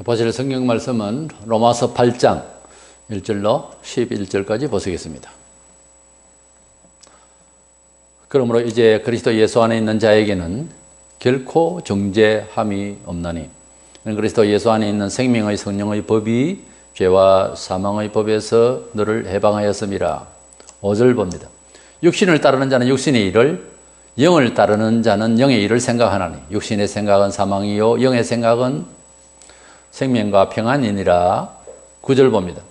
보실 성경 말씀은 로마서 8장 1절로 11절까지 보시겠습니다. 그러므로 이제 그리스도 예수 안에 있는 자에게는 결코 정죄함이 없나니 그리스도 예수 안에 있는 생명의 성령의 법이 죄와 사망의 법에서 너를 해방하였음이라. 5절 봅니다. 육신을 따르는 자는 육신의 일을, 영을 따르는 자는 영의 일을 생각하나니 육신의 생각은 사망이요 영의 생각은 생명과 평안이니라. 9절 봅니다.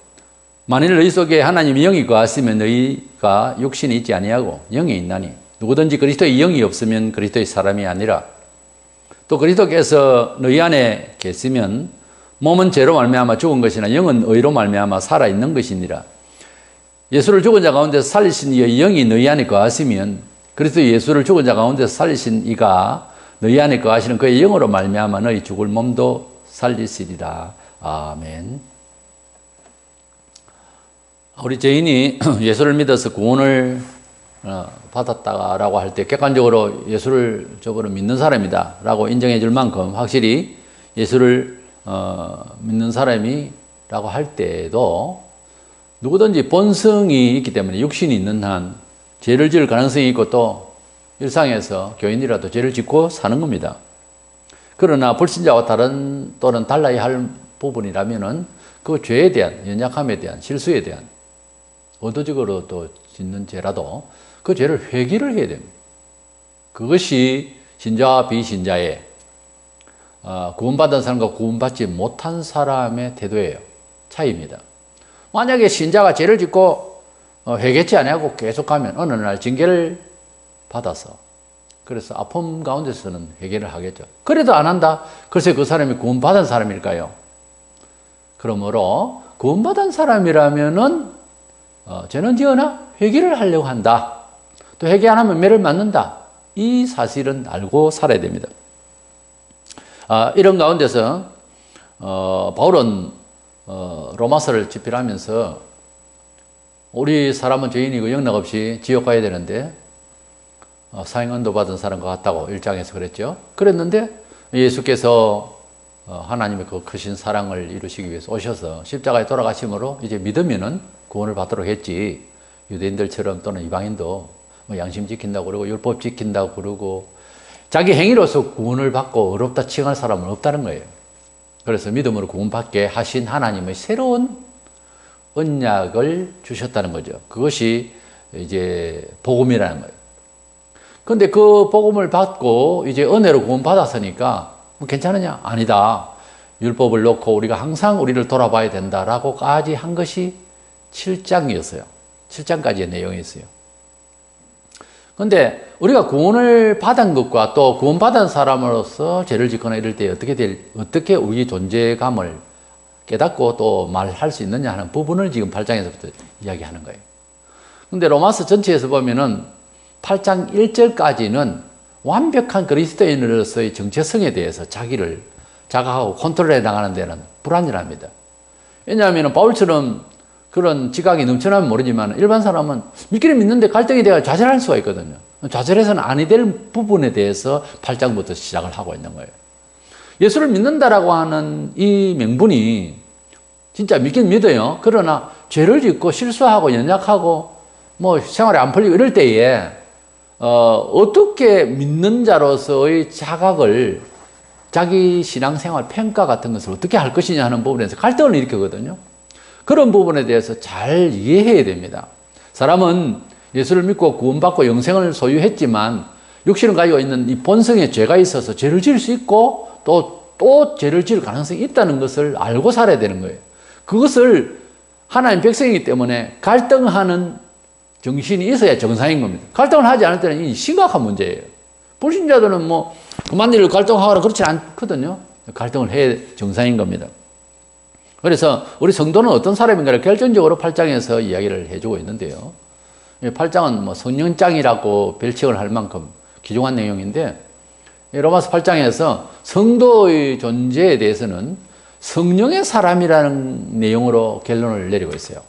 만일 너희 속에 하나님의 영이 거하시면 너희가 육신이 있지 아니하고 영이 있나니 누구든지 그리스도의 영이 없으면 그리스도의 사람이 아니라. 또 그리스도께서 너희 안에 계시면 몸은 죄로 말미암아 죽은 것이나 영은 의로 말미암아 살아있는 것이니라. 예수를 죽은 자 가운데서 살리신 이의 영이 너희 안에 거하시면 그리스도 예수를 죽은 자 가운데서 살리신 이가 너희 안에 거하시는 그의 영으로 말미암아 너희 죽을 몸도 살리시리라. 아멘. 우리 죄인이 예수를 믿어서 구원을 받았다라고 할 때 객관적으로 예수를 저거를 믿는 사람이다 라고 인정해 줄 만큼 확실히 예수를 믿는 사람이라고 할 때에도 누구든지 본성이 있기 때문에 육신이 있는 한 죄를 지을 가능성이 있고 또 일상에서 교인이라도 죄를 짓고 사는 겁니다. 그러나 불신자와 다른 또는 달라야 할 부분이라면은 그 죄에 대한 연약함에 대한 실수에 대한 의도적으로 또 짓는 죄라도 그 죄를 회개를 해야 됩니다. 그것이 신자와 비신자의 구원받은 사람과 구원받지 못한 사람의 태도예요. 차이입니다. 만약에 신자가 죄를 짓고 회개치 아니하고 계속하면 어느 날 징계를 받아서 그래서 아픔 가운데서는 회개를 하겠죠. 그래도 안 한다? 글쎄 그 사람이 구원받은 사람일까요? 그러므로 구원받은 사람이라면은 죄는 지으나 회개를 하려고 한다. 또 회개 안 하면 매를 맞는다. 이 사실은 알고 살아야 됩니다. 이런 가운데서 바울은 로마서를 집필하면서 우리 사람은 죄인이고 영락 없이 지옥 가야 되는데 사형언도 받은 사람과 같다고 1장에서 그랬죠. 그랬는데 예수께서 하나님의 그 크신 사랑을 이루시기 위해서 오셔서 십자가에 돌아가심으로 이제 믿으면은 구원을 받도록 했지. 유대인들처럼 또는 이방인도 뭐 양심 지킨다고 그러고 율법 지킨다고 그러고 자기 행위로서 구원을 받고 어렵다 칭할 사람은 없다는 거예요. 그래서 믿음으로 구원받게 하신 하나님의 새로운 언약을 주셨다는 거죠. 그것이 이제 복음이라는 거예요. 근데 그 복음을 받고 이제 은혜로 구원받았으니까 뭐 괜찮으냐? 아니다. 율법을 놓고 우리가 항상 우리를 돌아봐야 된다라고까지 한 것이 7장이었어요. 7장까지의 내용이었어요. 근데 우리가 구원을 받은 것과 또 구원받은 사람으로서 죄를 짓거나 이럴 때 어떻게 우리 존재감을 깨닫고 또 말할 수 있느냐 하는 부분을 지금 8장에서부터 이야기하는 거예요. 근데 로마서 전체에서 보면은 8장 1절까지는 완벽한 그리스도인으로서의 정체성에 대해서 자기를 자각하고 컨트롤해 나가는 데는 불안이랍니다. 왜냐하면 바울처럼 그런 지각이 넘쳐나면 모르지만 일반 사람은 믿기는 믿는데 갈등이 되어 좌절할 수가 있거든요. 좌절해서는 아니 될 부분에 대해서 8장부터 시작을 하고 있는 거예요. 예수를 믿는다라고 하는 이 명분이 진짜 믿긴 믿어요. 그러나 죄를 짓고 실수하고 연약하고 뭐 생활이 안 풀리고 이럴 때에 어떻게 믿는 자로서의 자각을 자기 신앙생활 평가 같은 것을 어떻게 할 것이냐 하는 부분에서 갈등을 일으키거든요. 그런 부분에 대해서 잘 이해해야 됩니다. 사람은 예수를 믿고 구원받고 영생을 소유했지만 육신을 가지고 있는 이 본성에 죄가 있어서 죄를 지을 수 있고 또 죄를 지을 가능성이 있다는 것을 알고 살아야 되는 거예요. 그것을 하나님 백성이기 때문에 갈등하는 정신이 있어야 정상인 겁니다. 갈등을 하지 않을 때는 이 심각한 문제예요. 불신자들은 뭐 그만 일을 갈등하거나 그렇지 않거든요. 갈등을 해야 정상인 겁니다. 그래서 우리 성도는 어떤 사람인가를 결정적으로 8장에서 이야기를 해주고 있는데요. 8장은 뭐 성령장이라고 별칭을 할 만큼 귀중한 내용인데 로마서 8장에서 성도의 존재에 대해서는 성령의 사람이라는 내용으로 결론을 내리고 있어요.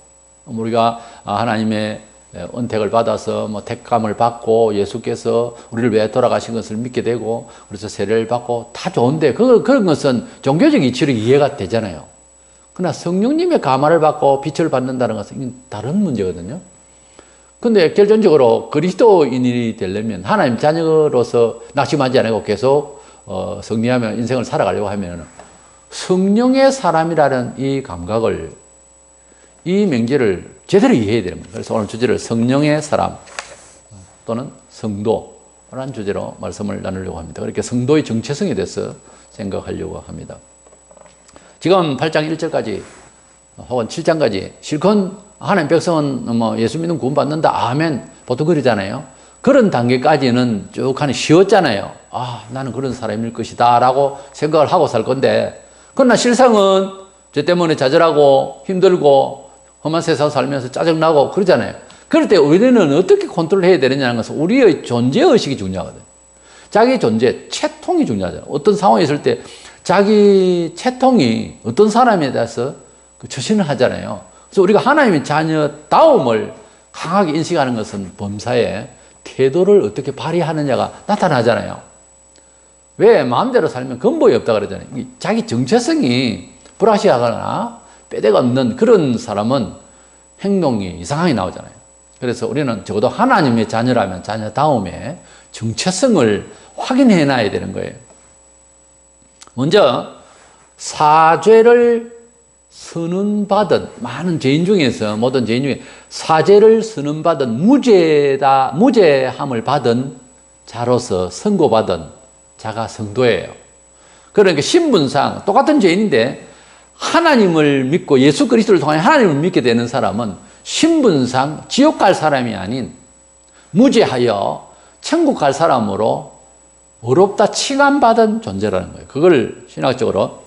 우리가 하나님의 은택을 받아서 뭐 택감을 받고 예수께서 우리를 위해 돌아가신 것을 믿게 되고 그래서 세례를 받고 다 좋은데 그런 것은 종교적 이치로 이해가 되잖아요. 그러나 성령님의 감화를 받고 빛을 받는다는 것은 다른 문제거든요. 근데 결정적으로 그리스도인이 되려면 하나님 자녀로서 낙심하지 않고 계속 승리하며 인생을 살아가려고 하면 성령의 사람이라는 이 감각을, 이 명제를 제대로 이해해야 되는 거예요. 그래서 오늘 주제를 성령의 사람 또는 성도라는 주제로 말씀을 나누려고 합니다. 그렇게 성도의 정체성에 대해서 생각하려고 합니다. 지금 8장 1절까지 혹은 7장까지 실컷 하나님 백성은 뭐 예수 믿는 구원 받는다 아멘 보통 그러잖아요. 그런 단계까지는 쭉 하니 쉬웠잖아요. 아, 나는 그런 사람일 것이다 라고 생각을 하고 살 건데, 그러나 실상은 저 때문에 좌절하고 힘들고 험한 세상 살면서 짜증나고 그러잖아요. 그럴 때 우리는 어떻게 컨트롤해야 되느냐는 것은 우리의 존재의식이 중요하거든요. 자기 존재, 채통이 중요하잖아요. 어떤 상황에 있을 때 자기 채통이 어떤 사람에 대해서 처신을 하잖아요. 그래서 우리가 하나님의 자녀다움을 강하게 인식하는 것은 범사에 태도를 어떻게 발휘하느냐가 나타나잖아요. 왜 마음대로 살면 근본이 없다 그러잖아요. 자기 정체성이 불확실하거나 뼈대가 없는 그런 사람은 행동이 이상하게 나오잖아요. 그래서 우리는 적어도 하나님의 자녀라면 자녀다움의 정체성을 확인해 놔야 되는 거예요. 먼저 사죄를 선언받은, 많은 죄인 중에서, 모든 죄인 중에 사죄를 선언받은 무죄함을 받은 자로서 선고받은 자가 성도예요. 그러니까 신분상 똑같은 죄인인데 하나님을 믿고 예수 그리스도를 통해 하나님을 믿게 되는 사람은 신분상 지옥 갈 사람이 아닌 무죄하여 천국 갈 사람으로 어렵다 칭함받은 존재라는 거예요. 그걸 신학적으로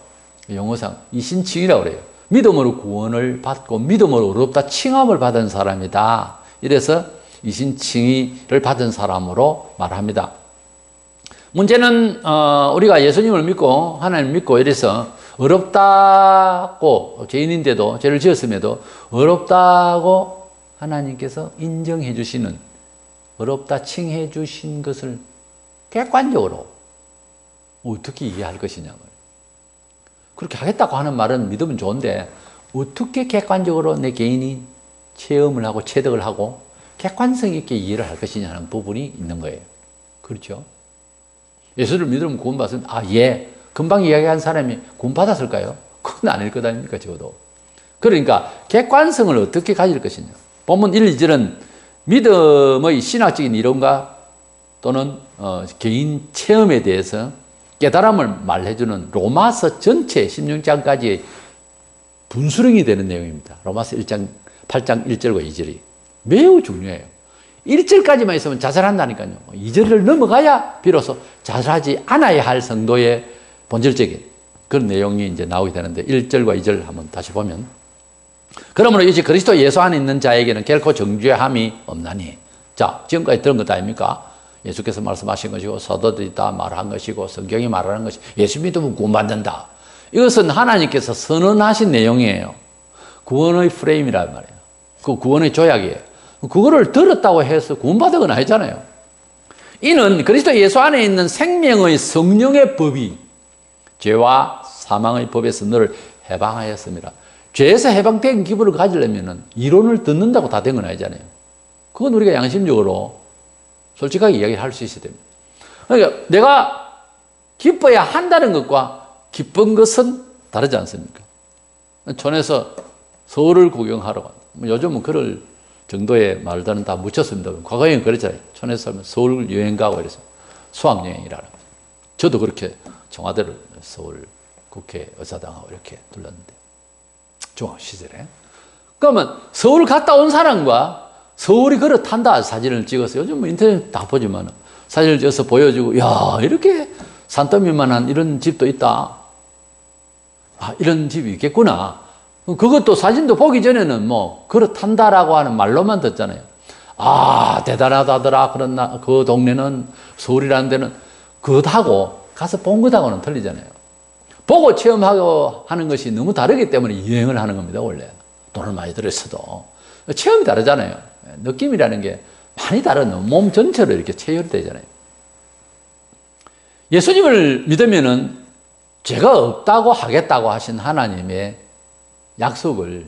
용어상 이신칭이라고 그래요. 믿음으로 구원을 받고 믿음으로 어렵다 칭함을 받은 사람이다. 이래서 이신칭의를 받은 사람으로 말합니다. 문제는 우리가 예수님을 믿고 하나님을 믿고 이래서 어렵다고, 죄인인데도 죄를 지었음에도 어렵다고 하나님께서 인정해 주시는, 어렵다 칭해 주신 것을 객관적으로 어떻게 이해할 것이냐고요. 그렇게 하겠다고 하는 말은 믿으면 좋은데 어떻게 객관적으로 내 개인이 체험을 하고 체득을 하고 객관성 있게 이해를 할 것이냐는 부분이 있는 거예요. 그렇죠? 예수를 믿으면 구원받으면 예, 금방 이야기한 사람이 구원받았을까요? 그건 아닐 것 아닙니까, 적어도. 그러니까 객관성을 어떻게 가질 것이냐. 본문 1, 2절은 믿음의 신학적인 이론과 또는 개인 체험에 대해서 깨달음을 말해주는 로마서 전체 16장까지 분수령이 되는 내용입니다. 로마서 8장 1절과 2절이 매우 중요해요. 1절까지만 있으면 자살한다니까요. 2절을 넘어가야 비로소 자살하지 않아야 할 성도의 본질적인 그런 내용이 이제 나오게 되는데 1절과 2절 한번 다시 보면, 그러므로 이제 그리스도 예수 안에 있는 자에게는 결코 정죄함이 없나니. 자, 지금까지 들은 것 아닙니까? 예수께서 말씀하신 것이고 사도들이 다 말한 것이고 성경이 말하는 것이 예수 믿으면 구원받는다. 이것은 하나님께서 선언하신 내용이에요. 구원의 프레임이란 말이에요. 그 구원의 조약이에요. 그거를 들었다고 해서 구원받은 건 아니잖아요. 이는 그리스도 예수 안에 있는 생명의 성령의 법이 죄와 사망의 법에서 너를 해방하였습니다. 죄에서 해방된 기분을 가지려면 이론을 듣는다고 다 된 건 아니잖아요. 그건 우리가 양심적으로 솔직하게 이야기를 할 수 있어야 됩니다. 그러니까 내가 기뻐야 한다는 것과 기쁜 것은 다르지 않습니까? 촌에서 서울을 구경하러 가. 요즘은 그럴 정도의 말들은 다 묻혔습니다. 과거에는 그랬잖아요. 촌에서 살면 서울 여행 가고 이래서 수학여행이라는. 저도 그렇게 청와대를 서울 국회 의사당하고 이렇게 둘렀는데 중학 시절에. 그러면 서울 갔다 온 사람과 서울이 그렇단다 사진을 찍어서 요즘 뭐 인터넷 다 보지만 사진을 찍어서 보여주고, 야, 이렇게 산더미만한 이런 집도 있다. 이런 집이 있겠구나. 그것도 사진도 보기 전에는 뭐 그렇단다라고 하는 말로만 듣잖아요. 대단하다더라. 그 동네는 서울이라는 데는 그것하고 가서 본 것하고는 틀리잖아요. 보고 체험하고 하는 것이 너무 다르기 때문에 여행을 하는 겁니다, 원래. 돈을 많이 들였어도. 체험이 다르잖아요. 느낌이라는 게 많이 다른 몸 전체로 이렇게 체열되잖아요. 예수님을 믿으면은 죄가 없다고 하겠다고 하신 하나님의 약속을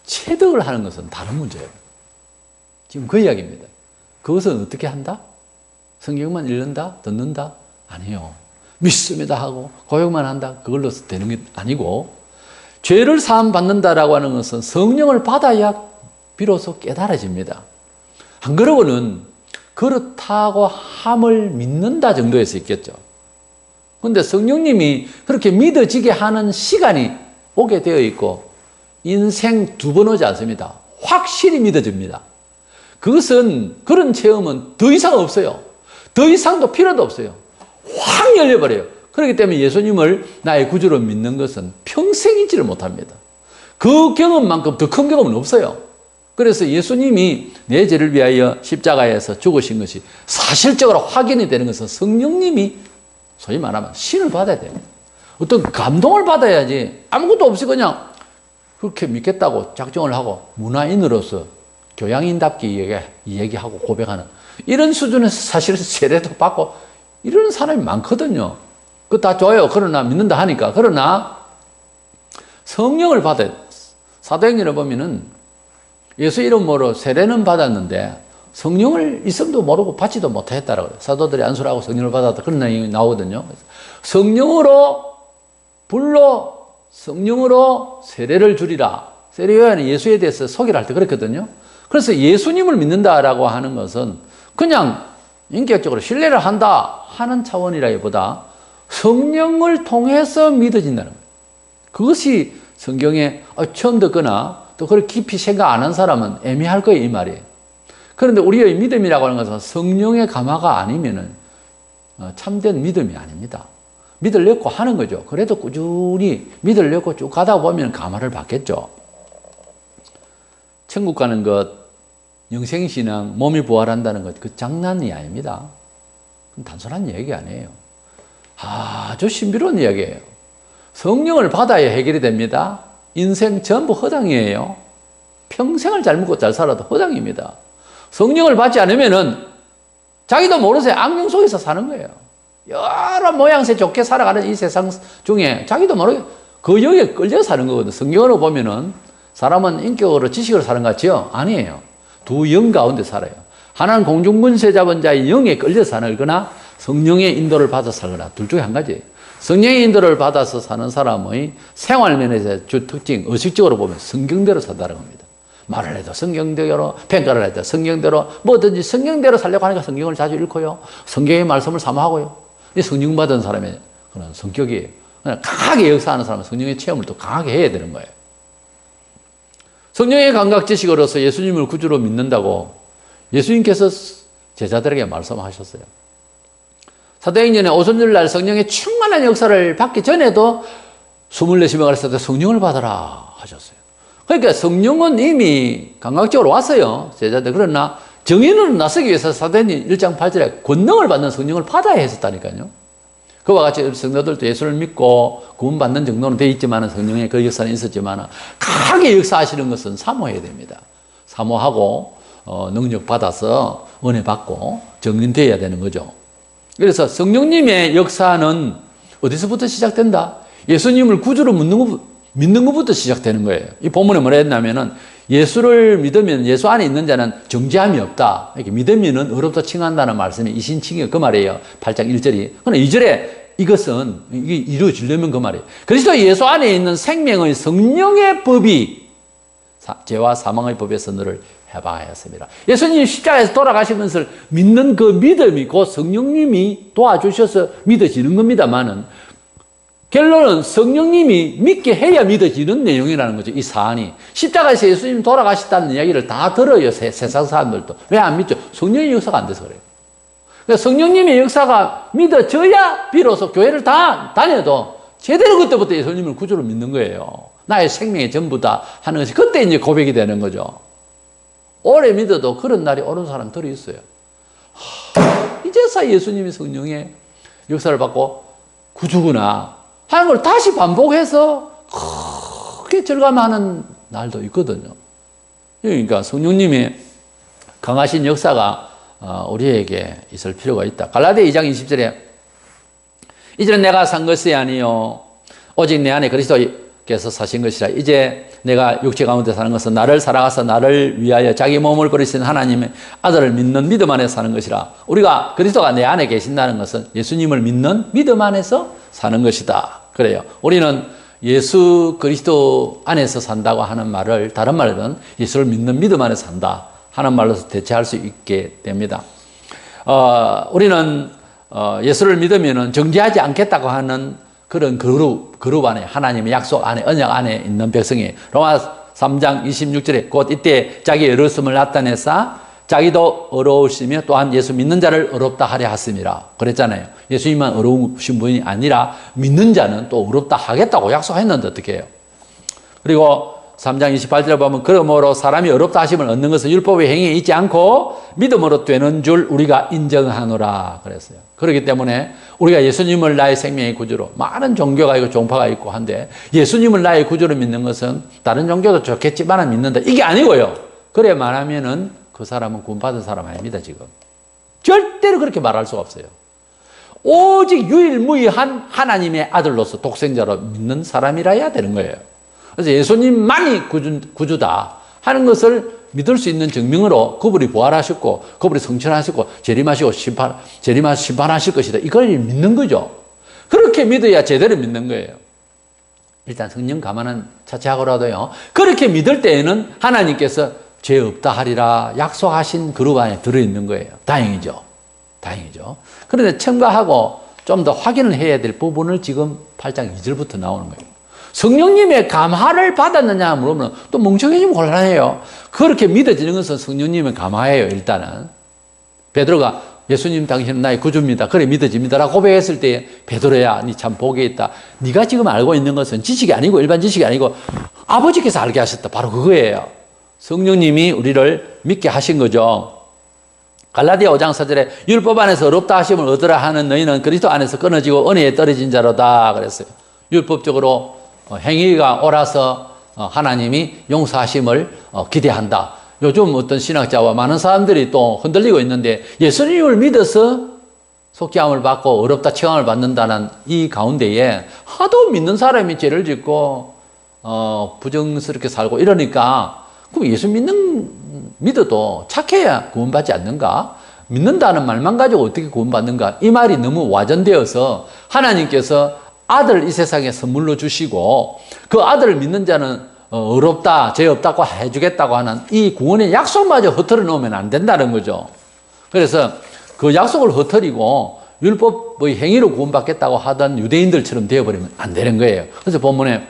체득을 하는 것은 다른 문제예요. 지금 그 이야기입니다. 그것은 어떻게 한다? 성경만 읽는다? 듣는다? 아니요. 믿습니다 하고 고백만 한다? 그걸로 되는 게 아니고, 죄를 사함 받는다라고 하는 것은 성령을 받아야 비로소 깨달아집니다. 안 그러고는 그렇다고 함을 믿는다 정도에서 있겠죠. 그런데 성령님이 그렇게 믿어지게 하는 시간이 오게 되어 있고, 인생 두 번 오지 않습니다. 확실히 믿어집니다. 그것은, 그런 체험은 더 이상 없어요. 더 이상도 필요도 없어요. 확 열려버려요. 그렇기 때문에 예수님을 나의 구주로 믿는 것은 평생 잊지를 못합니다. 그 경험만큼 더 큰 경험은 없어요. 그래서 예수님이 내 죄를 위하여 십자가에서 죽으신 것이 사실적으로 확인이 되는 것은 성령님이, 소위 말하면 신을 받아야 돼요. 어떤 감동을 받아야지 아무것도 없이 그냥 그렇게 믿겠다고 작정을 하고 문화인으로서 교양인답게 얘기하고 고백하는 이런 수준에서 사실은 세례도 받고 이런 사람이 많거든요. 그거 다 좋아요. 그러나 믿는다 하니까. 그러나 성령을 받아야 돼. 사도행전을 보면은 예수 이름으로 세례는 받았는데 성령을 있음도 모르고 받지도 못했다라고 그래요. 사도들이 안수를 성령을 받았다. 그런 내용이 나오거든요. 성령으로 세례를 주리라. 세례 요한이 예수에 대해서 소개를 할 때 그랬거든요. 그래서 예수님을 믿는다라고 하는 것은 그냥 인격적으로 신뢰를 한다 하는 차원이라기보다 성령을 통해서 믿어진다는 거예요. 그것이 성경에 처음 듣거나 또 그걸 깊이 생각 안 한 사람은 애매할 거예요, 이 말이에요. 그런데 우리의 믿음이라고 하는 것은 성령의 감화가 아니면은 참된 믿음이 아닙니다. 믿으려고 하는 거죠. 그래도 꾸준히 믿으려고 쭉 가다 보면 감화를 받겠죠. 천국 가는 것, 영생신앙, 몸이 부활한다는 것, 그 장난이 아닙니다. 단순한 얘기 아니에요. 아주 신비로운 이야기예요. 성령을 받아야 해결이 됩니다. 인생 전부 허당이에요. 평생을 잘 먹고 잘 살아도 허당입니다. 성령을 받지 않으면은 자기도 모르게 악령 속에서 사는 거예요. 여러 모양새 좋게 살아가는 이 세상 중에 자기도 모르게 그 영에 끌려 사는 거거든요. 성경으로 보면은 사람은 인격으로 지식으로 사는 것 같지요? 아니에요. 두 영 가운데 살아요. 하나는 공중권세 잡은 자의 영에 끌려 살거나 성령의 인도를 받아 살거나 둘 중에 한 가지예요. 성령의 인도를 받아서 사는 사람의 생활면에서 주 특징, 의식적으로 보면 성경대로 산다는 겁니다. 말을 해도 성경대로, 평가를 해도 성경대로, 뭐든지 성경대로 살려고 하니까 성경을 자주 읽고요. 성경의 말씀을 사모하고요. 이 성령 받은 사람의 그런 성격이에요. 강하게 역사하는 사람은 성령의 체험을 또 강하게 해야 되는 거예요. 성령의 감각 지식으로서 예수님을 구주로 믿는다고 예수님께서 제자들에게 말씀하셨어요. 사도행전에 오순절 날 성령의 충만한 역사를 받기 전에도 24시간 가르쳤을 때 성령을 받아라 하셨어요. 그러니까 성령은 이미 감각적으로 왔어요. 제자들. 그러나 정인으로 나서기 위해서 사도행전 1장 8절에 권능을 받는 성령을 받아야 했었다니까요. 그와 같이 성도들도 예수를 믿고 구원받는 정도는 되어 있지만 성령의 그 역사는 있었지만 강하게 역사하시는 것은 사모해야 됩니다. 사모하고 능력 받아서 은혜 받고 정인되어야 되는 거죠. 그래서 성령님의 역사는 어디서부터 시작된다? 예수님을 구주로 믿는 것부터 시작되는 거예요. 이 본문에 뭐라 했냐면은 예수를 믿으면 예수 안에 있는 자는 정죄함이 없다. 이렇게 믿으면은 의롭다 칭한다는 말씀이 이신칭이에요. 그 말이에요. 8장 1절이. 그러나 2절에 이것은 이게 이루어지려면 그 말이에요. 그리스도 예수 안에 있는 생명의 성령의 법이 죄와 사망의 법에서 너를 해방하였습니다. 예수님이 십자가에서 돌아가신 것을 믿는 그 믿음이 곧 성령님이 도와주셔서 믿어지는 겁니다만은 결론은 성령님이 믿게 해야 믿어지는 내용이라는 거죠. 이 사안이. 십자가에서 예수님이 돌아가셨다는 이야기를 다 들어요. 세상 사람들도. 왜 안 믿죠? 성령의 역사가 안 돼서 그래요. 그러니까 성령님의 역사가 믿어져야 비로소 교회를 다 다녀도 제대로 그때부터 예수님을 구주로 믿는 거예요. 나의 생명의 전부다 하는 것이 그때 이제 고백이 되는 거죠. 오래 믿어도 그런 날이 오는 사람 들어 있어요. 이제서 예수님이 성령의 역사를 받고 구주구나 하는 걸 다시 반복해서 크게 절감하는 날도 있거든요. 그러니까 성령님의 강하신 역사가 우리에게 있을 필요가 있다. 갈라디아 2장 20절에 이제는 내가 산 것이 아니요 오직 내 안에 그리스도께서 사신 것이라. 이제 내가 육체 가운데 사는 것은 나를 사랑하사 나를 위하여 자기 몸을 버리신 하나님의 아들을 믿는 믿음 안에 사는 것이라. 우리가 그리스도가 내 안에 계신다는 것은 예수님을 믿는 믿음 안에서 사는 것이다. 그래요. 우리는 예수 그리스도 안에서 산다고 하는 말을 다른 말로는 예수를 믿는 믿음 안에 산다 하는 말로서 대체할 수 있게 됩니다. 우리는 예수를 믿으면 정죄하지 않겠다고 하는 그런 그룹 안에 하나님의 약속 안에 언약 안에 있는 백성이 로마 3장 26절에 곧 이때 자기의 어려움을 나타내사 자기도 어려우시며 또한 예수 믿는 자를 어렵다 하려 하심이라 그랬잖아요. 예수님만 어려우신 분이 아니라 믿는 자는 또 어렵다 하겠다고 약속했는데 어떻게 해요? 그리고 3장 28절에 보면 그러므로 사람이 어렵다 하심을 얻는 것은 율법의 행위에 있지 않고 믿음으로 되는 줄 우리가 인정하노라 그랬어요. 그렇기 때문에 우리가 예수님을 나의 생명의 구주로, 많은 종교가 있고 종파가 있고 한데 예수님을 나의 구주로 믿는 것은 다른 종교도 좋겠지만 믿는다 이게 아니고요. 그래 말하면은 그 사람은 구원받은 사람 아닙니다. 지금 절대로 그렇게 말할 수가 없어요. 오직 유일무이한 하나님의 아들로서 독생자로 믿는 사람이라야 되는 거예요. 그래서 예수님만이 구주다 하는 것을 믿을 수 있는 증명으로 그분이 부활하셨고 그분이 성천하셨고 재림하시고 심판하실 것이다. 이걸 믿는 거죠. 그렇게 믿어야 제대로 믿는 거예요. 일단 성령 감화는 차치하고라도요. 그렇게 믿을 때에는 하나님께서 죄 없다 하리라 약속하신 그룹 안에 들어있는 거예요. 다행이죠. 그런데 첨가하고 좀 더 확인을 해야 될 부분을 지금 8장 2절부터 나오는 거예요. 성령님의 감화를 받았느냐 물으면 또 멍청해지면 곤란해요. 그렇게 믿어지는 것은 성령님의 감화예요. 일단은 베드로가 예수님 당신은 나의 구주입니다. 그래 믿어집니다라고 고백했을 때 베드로야 니 참 복이 있다. 네가 지금 알고 있는 것은 지식이 아니고 일반 지식이 아니고 아버지께서 알게 하셨다. 바로 그거예요. 성령님이 우리를 믿게 하신 거죠. 갈라디아 5장 4절에 율법 안에서 어렵다 하심을 얻으라 하는 너희는 그리스도 안에서 끊어지고 은혜에 떨어진 자로다 그랬어요. 율법적으로 행위가 옳아서 하나님이 용서하심을 기대한다. 요즘 어떤 신학자와 많은 사람들이 또 흔들리고 있는데 예수님을 믿어서 속죄함을 받고 어렵다 칭함을 받는다는 이 가운데에 하도 믿는 사람이 죄를 짓고 부정스럽게 살고 이러니까 그럼 예수 믿어도 착해야 구원받지 않는가? 믿는다는 말만 가지고 어떻게 구원받는가? 이 말이 너무 와전되어서 하나님께서 아들 이 세상에 선물로 주시고 그 아들을 믿는 자는 어렵다, 죄 없다고 해주겠다고 하는 이 구원의 약속마저 흐트러 놓으면 안 된다는 거죠. 그래서 그 약속을 흐트리고 율법의 행위로 구원받겠다고 하던 유대인들처럼 되어버리면 안 되는 거예요. 그래서 본문에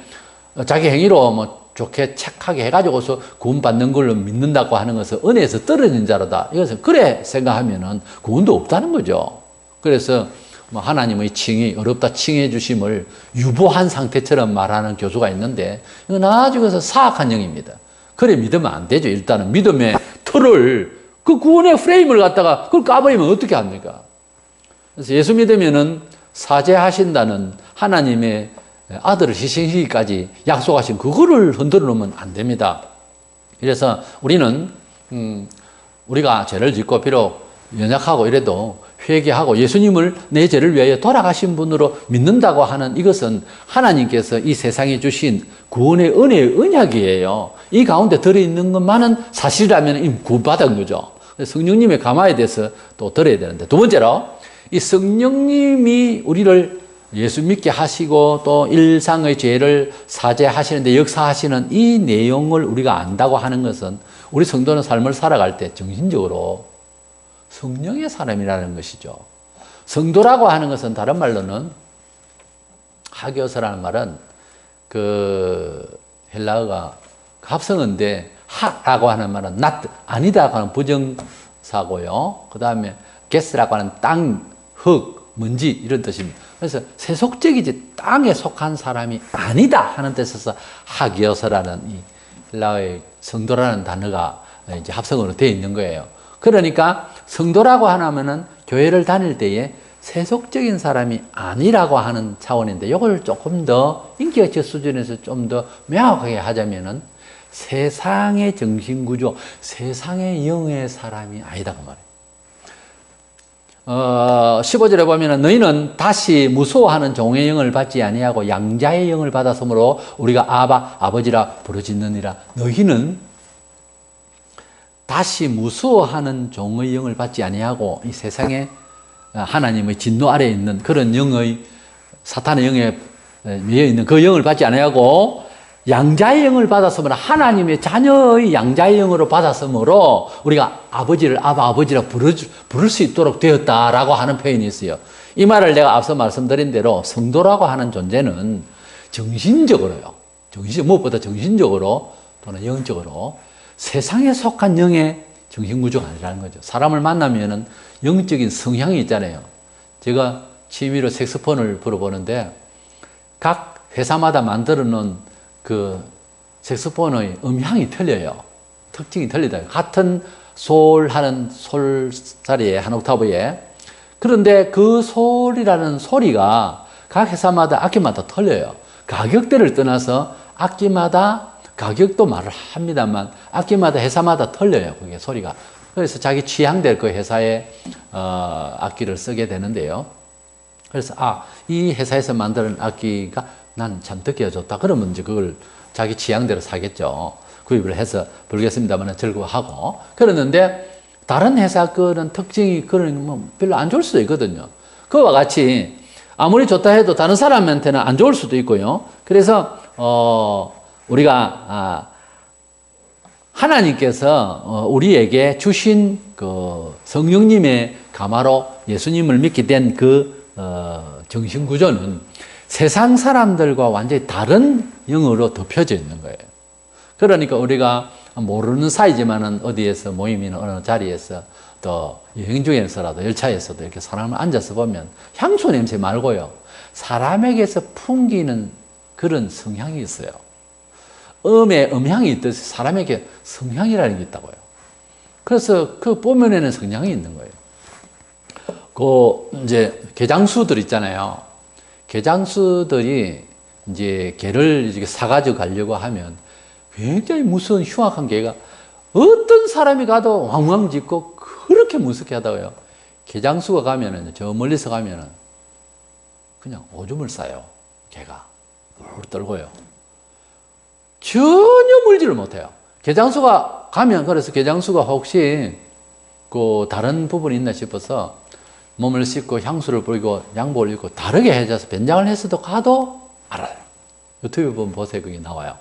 자기 행위로 뭐 좋게 착하게 해가지고서 구원받는 걸로 믿는다고 하는 것은 은혜에서 떨어진 자로다. 이것은 그래 생각하면은 구원도 없다는 거죠. 그래서 뭐 하나님의 칭의, 어렵다 칭해 주심을 유보한 상태처럼 말하는 교수가 있는데 이건 아주 그래서 사악한 영입니다. 그래 믿으면 안 되죠. 일단은 믿음의 틀을 그 구원의 프레임을 갖다가 그걸 까버리면 어떻게 합니까? 그래서 예수 믿으면은 사죄하신다는 하나님의 아들을 희생시키기까지 약속하신 그거를 흔들어 놓으면 안 됩니다. 그래서 우리는 우리가 죄를 짓고 비록 연약하고 이래도 회개하고 예수님을 내 죄를 위하여 돌아가신 분으로 믿는다고 하는 이것은 하나님께서 이 세상에 주신 구원의 은혜의 언약이에요. 이 가운데 들어있는 것만은 사실이라면 이미 구원받은 거죠. 성령님의 감화에 대해서 또 들어야 되는데 두 번째로 이 성령님이 우리를 예수 믿게 하시고 또 일상의 죄를 사죄하시는데 역사하시는 이 내용을 우리가 안다고 하는 것은 우리 성도는 삶을 살아갈 때 정신적으로 성령의 사람이라는 것이죠. 성도라고 하는 것은 다른 말로는 하교서라는 말은 그 헬라어가 합성어인데 하라고 하는 말은 not 아니다라고 하는 부정사고요. 그 다음에 게스라고 하는 땅, 흙, 먼지 이런 뜻입니다. 그래서 세속적이지 땅에 속한 사람이 아니다 하는 뜻에서 하교서라는 이 헬라어의 성도라는 단어가 이제 합성어로 되어 있는 거예요. 그러니까 성도라고 하면은 교회를 다닐 때에 세속적인 사람이 아니라고 하는 차원인데, 이걸 조금 더 인격적 수준에서 좀 더 명확하게 하자면은 세상의 정신구조, 세상의 영의 사람이 아니다 그 말이에요. 15절에 보면은 너희는 다시 무서워하는 종의 영을 받지 아니하고 양자의 영을 받았으므로 우리가 아버지라 부르짖느니라. 너희는 다시 무서워하는 종의 영을 받지 아니하고 이 세상에 하나님의 진노 아래에 있는 그런 영의, 사탄의 영에 위에 있는 그 영을 받지 아니하고 양자의 영을 받았으므로, 하나님의 자녀의 양자의 영으로 받았으므로 우리가 아버지를 아버지라 부를 수 있도록 되었다라고 하는 표현이 있어요. 이 말을 내가 앞서 말씀드린 대로 성도라고 하는 존재는 정신적으로요, 무엇보다 정신적으로 또는 영적으로 세상에 속한 영의 정신구조가 아니라는 거죠. 사람을 만나면은 영적인 성향이 있잖아요. 제가 취미로 색소폰을 불어보는데 각 회사마다 만들어 놓은 그 색소폰의 음향이 틀려요. 특징이 틀리다. 같은 솔하는 솔자리에 한 옥타브에. 그런데 그 솔이라는 소리가 각 회사마다 악기마다 틀려요. 가격대를 떠나서 악기마다 가격도 말을 합니다만 악기마다 회사마다 틀려요. 그게 소리가. 그래서 자기 취향대로 그 회사의 악기를 쓰게 되는데요. 그래서 이 회사에서 만드는 악기가 난 참 듣기가 좋다. 그러면 이제 그걸 자기 취향대로 사겠죠. 구입을 해서 불겠습니다만 즐거워하고. 그러는데 다른 회사 거는 특징이 그런 뭐 별로 안 좋을 수도 있거든요. 그와 같이 아무리 좋다 해도 다른 사람한테는 안 좋을 수도 있고요. 그래서 우리가 하나님께서 우리에게 주신 그 성령님의 가마로 예수님을 믿게 된 그 정신구조는 세상 사람들과 완전히 다른 영으로 덮여져 있는 거예요. 그러니까 우리가 모르는 사이지만은 어디에서 모임이나 어느 자리에서 또 여행 중에서라도 열차에서도 이렇게 사람을 앉아서 보면 향수 냄새 말고요, 사람에게서 풍기는 그런 성향이 있어요. 음향이 있듯이 사람에게 성향이라는 게 있다고요. 그래서 그 보면에는 성향이 있는 거예요. 이제 개장수들 있잖아요. 개장수들이 이제 개를 이렇게 사가지고 가려고 하면 굉장히 무서운 흉악한 개가 어떤 사람이 가도 왕왕 짖고 그렇게 무섭게 하다고요. 개장수가 가면은, 저 멀리서 가면은 그냥 오줌을 싸요. 개가 물 떨고요. 전혀 물지를 못해요. 개장수가 가면, 그래서 개장수가 혹시 그 다른 부분이 있나 싶어서 몸을 씻고 향수를 뿌리고 양복을 입고 다르게 해줘서 변장을 했어도 가도 알아요. 유튜브 보면 보세요. 그게 나와요.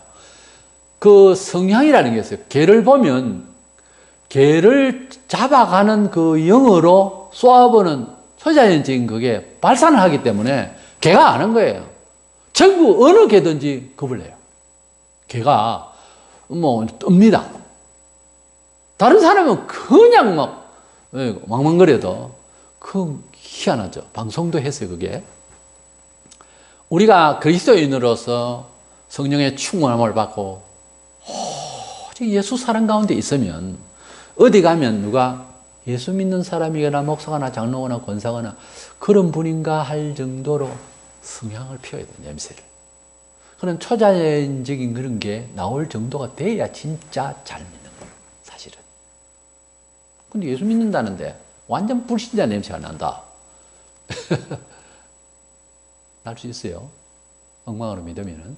그 성향이라는 게 있어요. 개를 보면 개를 잡아가는 그 영으로 쏘아보는 초자연적인 그게 발산을 하기 때문에 개가 아는 거예요. 전부 어느 개든지 겁을 내요. 개가 뭐 뜹니다. 다른 사람은 그냥 막 왕왕거려도 그 희한하죠. 방송도 했어요. 그게 우리가 그리스도인으로서 성령의 충만함을 받고 오직 예수 사랑 가운데 있으면 어디 가면 누가 예수 믿는 사람이거나 목사거나 장로거나 권사거나 그런 분인가 할 정도로 성향을 피워야 돼요. 냄새를. 그런 초자연적인 그런 게 나올 정도가 돼야 진짜 잘 믿는 거예요. 사실은. 근데 예수 믿는다는데 완전 불신자 냄새가 난다. 날 수 있어요. 엉망으로 믿으면은.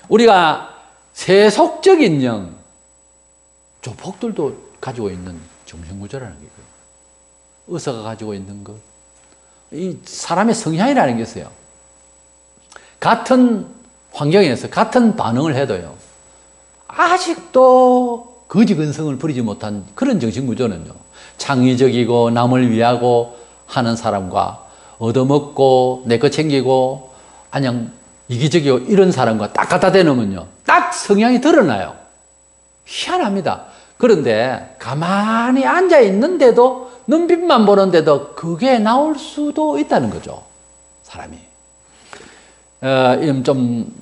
우리가 세속적인 영, 조폭들도 가지고 있는 정신구조라는 게 있고요. 의사가 가지고 있는 것. 이 사람의 성향이라는 게 있어요. 같은 환경에서 같은 반응을 해도요, 아직도 거지근성을 부리지 못한 그런 정신구조는요, 창의적이고 남을 위하고 하는 사람과 얻어먹고 내 거 챙기고 그냥 이기적이고 이런 사람과 딱 갖다 대놓으면요, 딱 성향이 드러나요. 희한합니다. 그런데 가만히 앉아 있는데도, 눈빛만 보는데도 그게 나올 수도 있다는 거죠. 사람이. 좀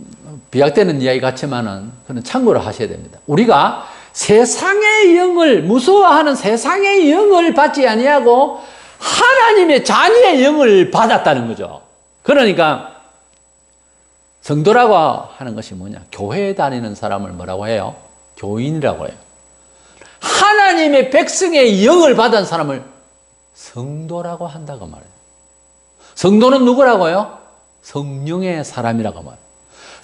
비약되는 이야기 같지만은 그건 참고로 하셔야 됩니다. 우리가 세상의 영을, 무서워하는 세상의 영을 받지 아니하고 하나님의 자녀의 영을 받았다는 거죠. 그러니까 성도라고 하는 것이 뭐냐? 교회에 다니는 사람을 뭐라고 해요? 교인이라고 해요. 하나님의 백성의 영을 받은 사람을 성도라고 한다고 말해요. 성도는 누구라고요? 성령의 사람이라고 말해요.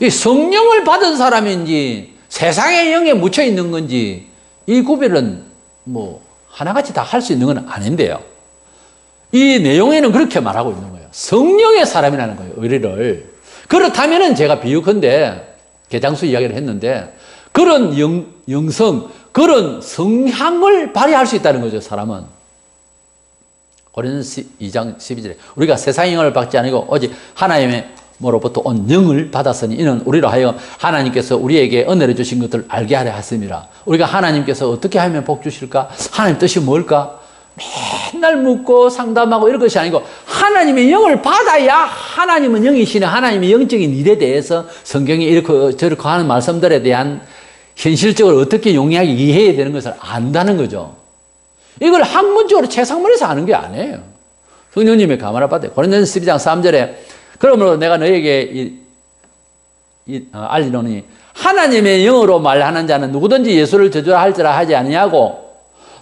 이 성령을 받은 사람인지 세상의 영에 묻혀 있는 건지 이 구별은 뭐 하나같이 다 할 수 있는 건 아닌데요. 이 내용에는 그렇게 말하고 있는 거예요. 성령의 사람이라는 거예요. 의리를. 그렇다면은 제가 비유컨대 개장수 이야기를 했는데 그런 영성, 그런 성향을 발휘할 수 있다는 거죠. 사람은. 고린도서 2장 12절에 우리가 세상의 영을 받지 아니고 오직 하나님의 뭐로부터 온 영을 받았으니 이는 우리로 하여금 하나님께서 우리에게 은혜를 주신 것들을 알게 하려 하심이라. 우리가 하나님께서 어떻게 하면 복 주실까? 하나님 뜻이 뭘까? 맨날 묻고 상담하고 이런 것이 아니고 하나님의 영을 받아야 하나님은 영이시네. 하나님의 영적인 일에 대해서 성경이 이렇게 저렇게 하는 말씀들에 대한 현실적으로 어떻게 용이하게 이해해야 되는 것을 안다는 거죠. 이걸 학문적으로 책상문에서 아는 게 아니에요. 성령님의 감화를 받아요. 고린도서 12장 3절에 그러므로 내가 너에게 알리노니 하나님의 영으로 말하는 자는 누구든지 예수를 저주라 할지라 하지 아니하고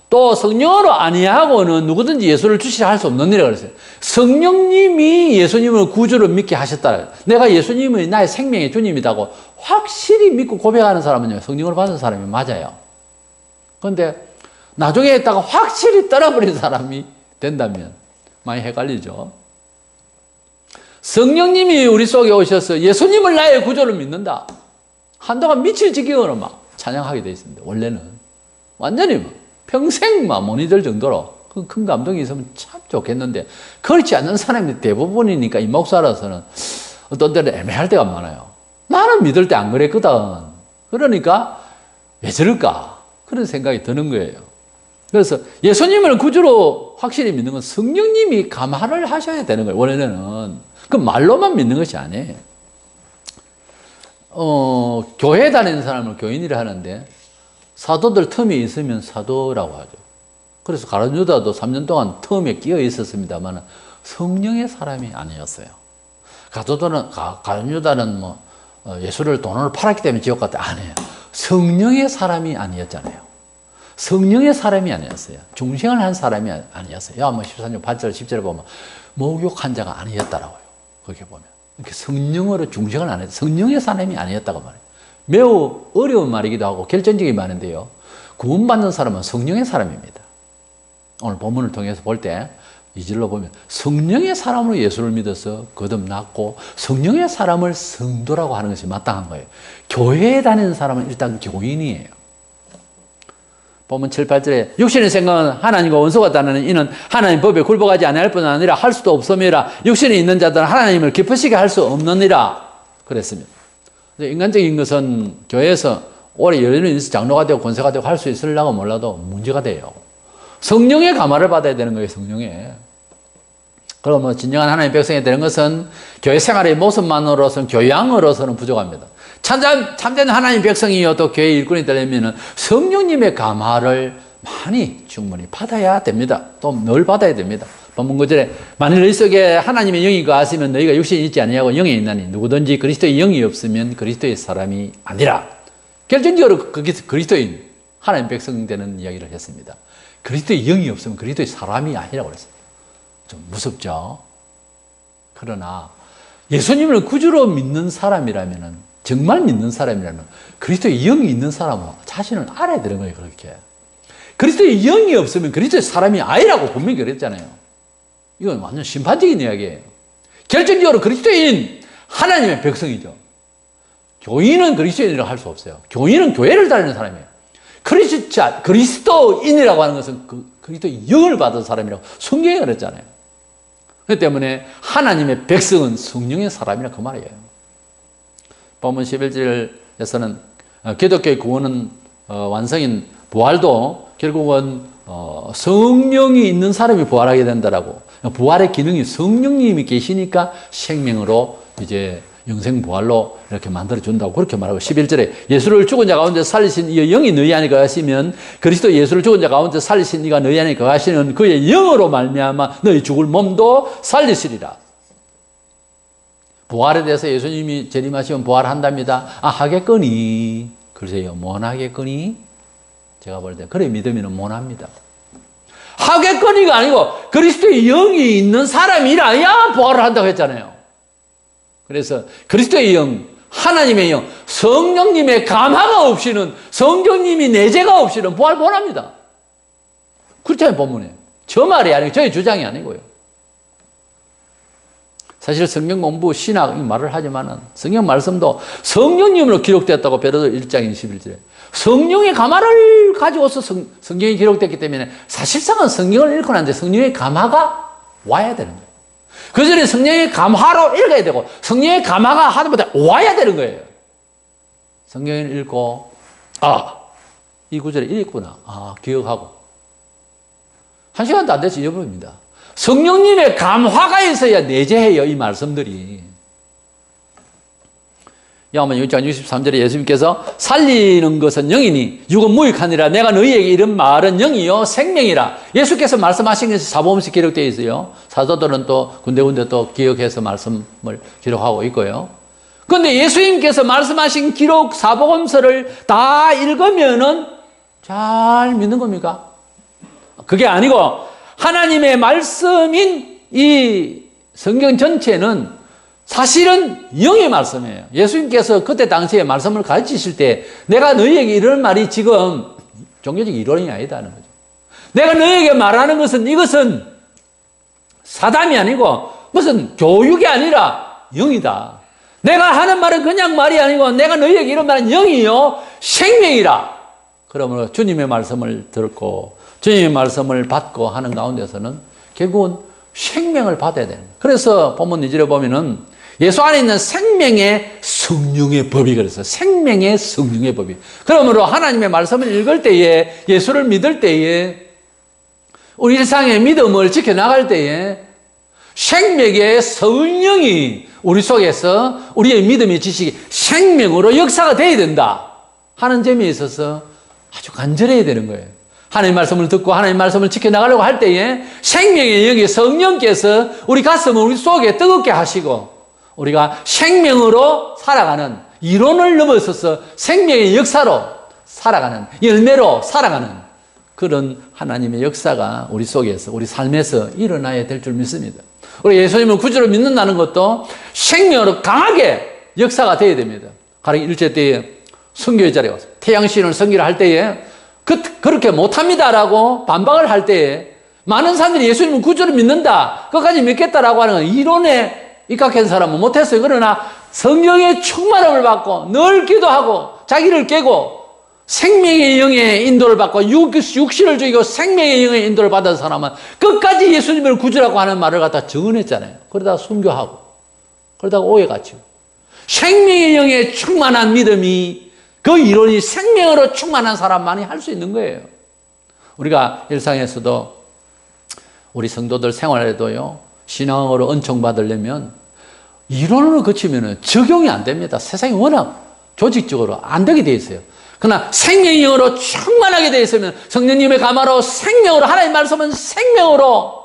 또 성령으로 아니하고는 누구든지 예수를 주시라 할 수 없는 일이라고 그랬어요. 성령님이 예수님을 구주로 믿게 하셨다. 내가 예수님이 나의 생명의 주님이라고 확실히 믿고 고백하는 사람은요, 성령을 받은 사람이 맞아요. 그런데 나중에 했다가 확실히 떠나버린 사람이 된다면 많이 헷갈리죠. 성령님이 우리 속에 오셔서 예수님을 나의 구주로 믿는다. 한동안 미칠 지경으로 막 찬양하게 돼 있습니다. 원래는 완전히 평생 못 잊을 정도로 큰 감동이 있으면 참 좋겠는데 그렇지 않는 사람이 대부분이니까 이 목사로서는 어떤 때는 애매할 때가 많아요. 나는 믿을 때 안 그랬거든. 그러니까 왜 저럴까? 그런 생각이 드는 거예요. 그래서 예수님을 구주로 확실히 믿는 건 성령님이 감화를 하셔야 되는 거예요. 원래는 그 말로만 믿는 것이 아니에요. 교회 다니는 사람을 교인이라 하는데 사도들 틈이 있으면 사도라고 하죠. 그래서 가룟 유다도 3년 동안 틈에 끼어 있었습니다만 성령의 사람이 아니었어요. 가룟 유다는 뭐 예수를 돈으로 팔았기 때문에 지옥 갔다 아니에요. 성령의 사람이 아니었잖아요. 성령의 사람이 아니었어요. 중생을 한 사람이 아니었어요. 요한복음 14장 8절 10절에 보면 목욕한 자가 아니었다라고요. 그렇게 보면 이렇게 성령으로 중생을 안 했어요. 성령의 사람이 아니었다고 말해요. 매우 어려운 말이기도 하고 결정적인 말인데요. 구원받는 사람은 성령의 사람입니다. 오늘 본문을 통해서 볼 때 2절로 보면 성령의 사람으로 예수를 믿어서 거듭났고 성령의 사람을 성도라고 하는 것이 마땅한 거예요. 교회에 다니는 사람은 일단 교인이에요. 보면 7, 8절에 육신의 생각은 하나님과 원수가 다는 이는 하나님 법에 굴복하지 아니할 뿐 아니라 할 수도 없음이라. 육신에 있는 자들은 하나님을 기쁘시게 할 수 없느니라 그랬습니다. 인간적인 것은 교회에서 오래 열심히 장로가 되고 권세가 되고 할 수 있으려고 몰라도 문제가 돼요. 성령의 감화를 받아야 되는 거예요. 성령의. 그러면 진정한 하나님의 백성이 되는 것은 교회 생활의 모습만으로서는 교양으로서는 부족합니다. 참된 하나님의 백성이어도 교회 일꾼이 되려면 성령님의 감화를 많이 충분히 받아야 됩니다. 또 늘 받아야 됩니다. 본문 9절에 만일 너희 속에 하나님의 영이 거하시면 너희가 육신이 있지 아니하고 영이 있나니 누구든지 그리스도의 영이 없으면 그리스도의 사람이 아니라. 결정적으로 그리스도인 하나님의 백성 되는 이야기를 했습니다. 그리스도의 영이 없으면 그리스도의 사람이 아니라고 그랬어요. 좀 무섭죠. 그러나 예수님을 구주로 믿는 사람이라면 정말 믿는 사람이라면 그리스도의 영이 있는 사람은 자신을 알아야 되는 거예요. 그렇게 그리스도의 영이 없으면 그리스도의 사람이 아니라고 분명히 그랬잖아요. 이건 완전 심판적인 이야기예요. 결정적으로 그리스도인 하나님의 백성이죠. 교인은 그리스도인이라고 할 수 없어요. 교인은 교회를 다니는 사람이에요. 그리스도인이라고 하는 것은 그리스도의 영을 받은 사람이라고 성경에 그랬잖아요. 그렇기 때문에 하나님의 백성은 성령의 사람이라 그 말이에요. 본문 11절에서는 기독교의 구원은 완성인 부활도 결국은 성령이 있는 사람이 부활하게 된다라고. 부활의 기능이 성령님이 계시니까 생명으로 이제 영생 부활로 이렇게 만들어준다고 그렇게 말하고 11절에 예수를 죽은 자 가운데 살리신 이 영이 너희 안에 거하시면 그리스도 예수를 죽은 자 가운데 살리신 이가 너희 안에 거하시는 그의 영으로 말미암아 너희 죽을 몸도 살리시리라. 부활에 대해서 예수님이 재림하시면 부활한답니다. 하겠거니. 글쎄요, 못하겠거니? 제가 볼 때 그래 믿으면 못합니다. 하겠거니가 아니고 그리스도의 영이 있는 사람이라야 부활을 한다고 했잖아요. 그래서 그리스도의 영, 하나님의 영, 성령님의 감화가 없이는, 성령님이 내재가 없이는 부활 못합니다. 그렇잖아요, 본문에. 저 말이 아니고 저의 주장이 아니고요. 사실 성경 공부, 신학 말을 하지만은 성경 말씀도 성령님으로 기록되었다고 베드로 1장 21절에 성령의 감화를 가지고서 성경이 기록됐기 때문에 사실상은 성경을 읽고 났는데 성령의 감화가 와야 되는 거예요. 그 전에 성령의 감화로 읽어야 되고 성령의 감화가 하다못해 와야 되는 거예요. 성경을 읽고 이 구절에 읽구나. 기억하고. 한 시간도 안 돼서 잊어버립니다. 성령님의 감화가 있어야 내재해요, 이 말씀들이. 야고보서 6장 63절에 예수님께서 살리는 것은 영이니 육은 무익하니라. 내가 너희에게 이런 말은 영이요 생명이라. 예수께서 말씀하신 것이 사복음서에 기록되어 있어요. 사도들은 또 군데군데 또 기억해서 말씀을 기록하고 있고요. 그런데 예수님께서 말씀하신 기록 사복음서를 다 읽으면은 잘 믿는 겁니까? 그게 아니고 하나님의 말씀인 이 성경 전체는 사실은 영의 말씀이에요. 예수님께서 그때 당시에 말씀을 가르치실 때 내가 너희에게 이런 말이 지금 종교적 이론이 아니다는 거죠. 내가 너희에게 말하는 것은 이것은 사담이 아니고 무슨 교육이 아니라 영이다. 내가 하는 말은 그냥 말이 아니고 내가 너희에게 이런 말은 영이요 생명이라. 그러므로 주님의 말씀을 듣고 주님의 말씀을 받고 하는 가운데서는 결국은 생명을 받아야 되는 거예요. 그래서 본문 2절에 보면은 예수 안에 있는 생명의 성령의 법이 그래서 생명의 성령의 법이. 그러므로 하나님의 말씀을 읽을 때에 예수를 믿을 때에 우리 일상의 믿음을 지켜나갈 때에 생명의 성령이 우리 속에서 우리의 믿음의 지식이 생명으로 역사가 되어야 된다 하는 점에 있어서 아주 간절해야 되는 거예요. 하나님의 말씀을 듣고 하나님의 말씀을 지켜나가려고 할 때에 생명의 영이 성령께서 우리 가슴을 우리 속에 뜨겁게 하시고 우리가 생명으로 살아가는 이론을 넘어서서 생명의 역사로 살아가는 열매로 살아가는 그런 하나님의 역사가 우리 속에서 우리 삶에서 일어나야 될 줄 믿습니다. 우리 예수님을 구주로 믿는다는 것도 생명으로 강하게 역사가 되어야 됩니다. 가령 일제 때에 선교의 자리에 와서 태양신을 선교를 할 때에 그렇게 못합니다라고 반박을 할 때에 많은 사람들이 예수님을 구주로 믿는다, 끝까지 믿겠다라고 하는 건 이론에 입각한 사람은 못했어요. 그러나 성령의 충만함을 받고 늘 기도하고 자기를 깨고 생명의 영의 인도를 받고 육신을 죽이고 생명의 영의 인도를 받은 사람은 끝까지 예수님을 구주라고 하는 말을 갖다 정언했잖아요. 그러다가 순교하고 그러다가 오해 갇히고 생명의 영의 충만한 믿음이 그 이론이 생명으로 충만한 사람만이 할 수 있는 거예요. 우리가 일상에서도 우리 성도들 생활에도요 신앙으로 은총 받으려면 이론으로 거치면 적용이 안 됩니다. 세상이 워낙 조직적으로 안 되게 돼 있어요. 그러나 생명의 영으로 충만하게 돼 있으면 성령님의 감화로 생명으로 하나님의 말씀은 생명으로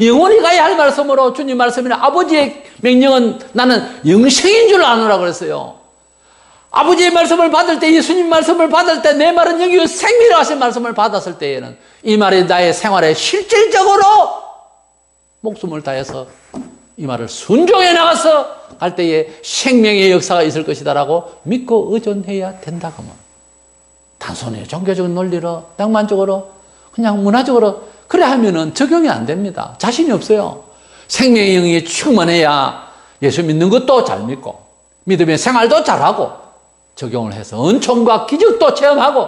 영원히 가야 할 말씀으로 주님 말씀이나 아버지의 명령은 나는 영생인 줄 아노라고 그랬어요. 아버지의 말씀을 받을 때 예수님 말씀을 받을 때 내 말은 영이요 생명이라 하신 말씀을 받았을 때에는 이 말이 나의 생활에 실질적으로 목숨을 다해서 이 말을 순종해 나가서 할 때에 생명의 역사가 있을 것이다라고 믿고 의존해야 된다고. 단순히 종교적인 논리로 낭만적으로 그냥 문화적으로 그래 하면은 적용이 안 됩니다. 자신이 없어요. 생명의 영이 충만해야 예수 믿는 것도 잘 믿고 믿음의 생활도 잘하고 적용을 해서 은총과 기적도 체험하고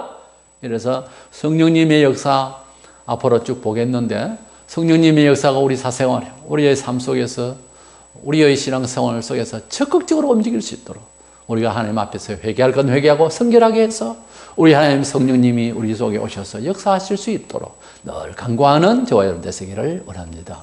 이래서 성령님의 역사 앞으로 쭉 보겠는데 성령님의 역사가 우리 사생활, 우리의 삶 속에서 우리의 신앙생활 속에서 적극적으로 움직일 수 있도록 우리가 하나님 앞에서 회개할 건 회개하고 성결하게 해서 우리 하나님 성령님이 우리 속에 오셔서 역사하실 수 있도록 늘 간구하는 저와 여러분 되시기를 원합니다.